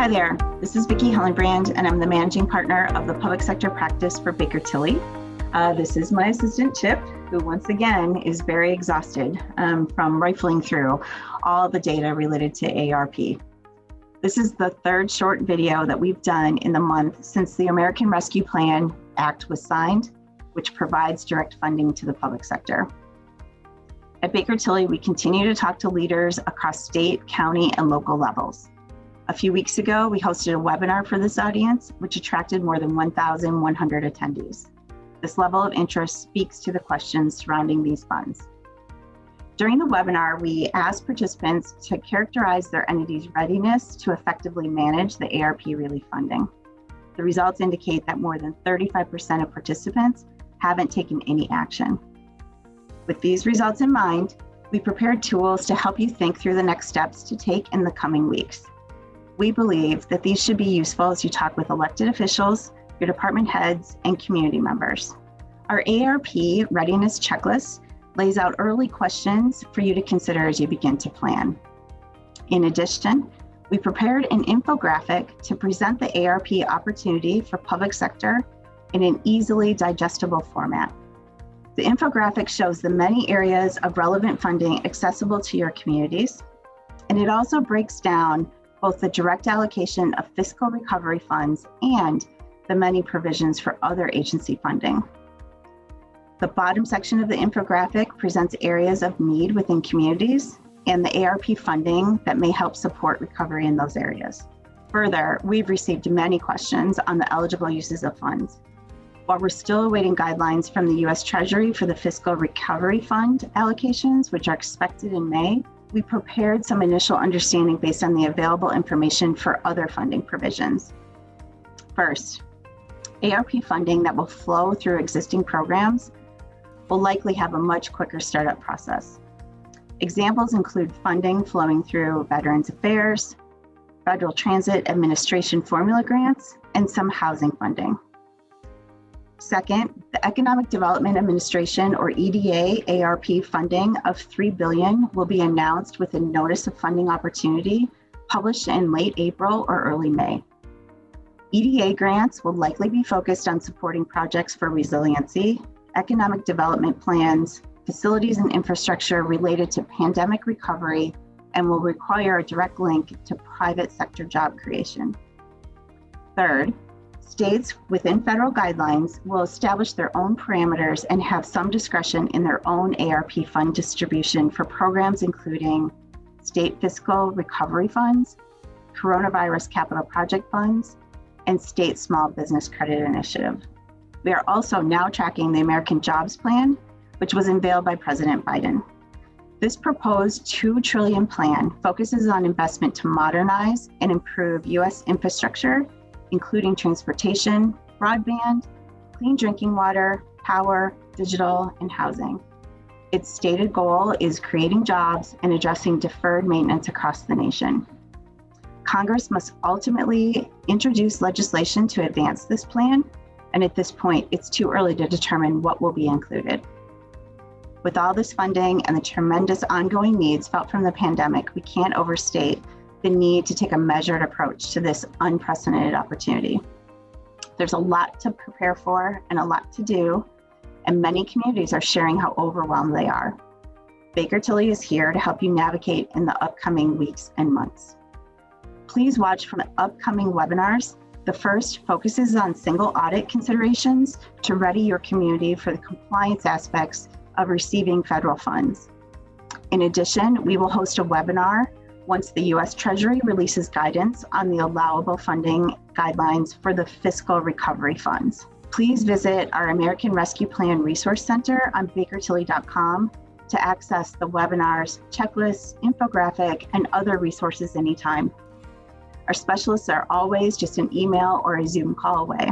Hi there, this is Vicki Hellenbrand, and I'm the managing partner of the public sector practice for Baker Tilly. This is my assistant, Chip, who once again is very exhausted from rifling through all the data related to ARP. This is the third short video that we've done in the month since the American Rescue Plan Act was signed, which provides direct funding to the public sector. At Baker Tilly, we continue to talk to leaders across state, county, and local levels. A few weeks ago, we hosted a webinar for this audience, which attracted more than 1,100 attendees. This level of interest speaks to the questions surrounding these funds. During the webinar, we asked participants to characterize their entity's readiness to effectively manage the ARP relief funding. The results indicate that more than 35% of participants haven't taken any action. With these results in mind, we prepared tools to help you think through the next steps to take in the coming weeks. We believe that these should be useful as you talk with elected officials, your department heads, and community members. Our ARP Readiness Checklist lays out early questions for you to consider as you begin to plan. In addition, we prepared an infographic to present the ARP opportunity for public sector in an easily digestible format. The infographic shows the many areas of relevant funding accessible to your communities, and it also breaks down both the direct allocation of fiscal recovery funds and the many provisions for other agency funding. The bottom section of the infographic presents areas of need within communities and the ARP funding that may help support recovery in those areas. Further, we've received many questions on the eligible uses of funds. While we're still awaiting guidelines from the U.S. Treasury for the Fiscal Recovery Fund allocations, which are expected in May, we prepared some initial understanding based on the available information for other funding provisions. First, ARP funding that will flow through existing programs will likely have a much quicker startup process. Examples include funding flowing through Veterans Affairs, Federal Transit Administration formula grants, and some housing funding. Second, the Economic Development Administration, or EDA, ARP funding of $3 billion will be announced with a Notice of Funding Opportunity published in late April or early May. EDA grants will likely be focused on supporting projects for resiliency, economic development plans, facilities and infrastructure related to pandemic recovery, and will require a direct link to private sector job creation. Third, states within federal guidelines will establish their own parameters and have some discretion in their own ARP fund distribution for programs including state fiscal recovery funds, coronavirus capital project funds, and state small business credit initiative. We are also now tracking the American Jobs Plan, which was unveiled by President Biden. This proposed $2 trillion plan focuses on investment to modernize and improve U.S. infrastructure, including transportation, broadband, clean drinking water, power, digital, and housing. Its stated goal is creating jobs and addressing deferred maintenance across the nation. Congress must ultimately introduce legislation to advance this plan, and at this point, it's too early to determine what will be included. With all this funding and the tremendous ongoing needs felt from the pandemic, we can't overstate the need to take a measured approach to this unprecedented opportunity. There's a lot to prepare for and a lot to do, and many communities are sharing how overwhelmed they are. Baker Tilly is here to help you navigate in the upcoming weeks and months. Please watch from the upcoming webinars. The first focuses on single audit considerations to ready your community for the compliance aspects of receiving federal funds. In addition, we will host a webinar once the U.S. Treasury releases guidance on the allowable funding guidelines for the fiscal recovery funds. Please visit our American Rescue Plan Resource Center on bakertilly.com to access the webinars, checklists, infographic, and other resources anytime. Our specialists are always just an email or a Zoom call away.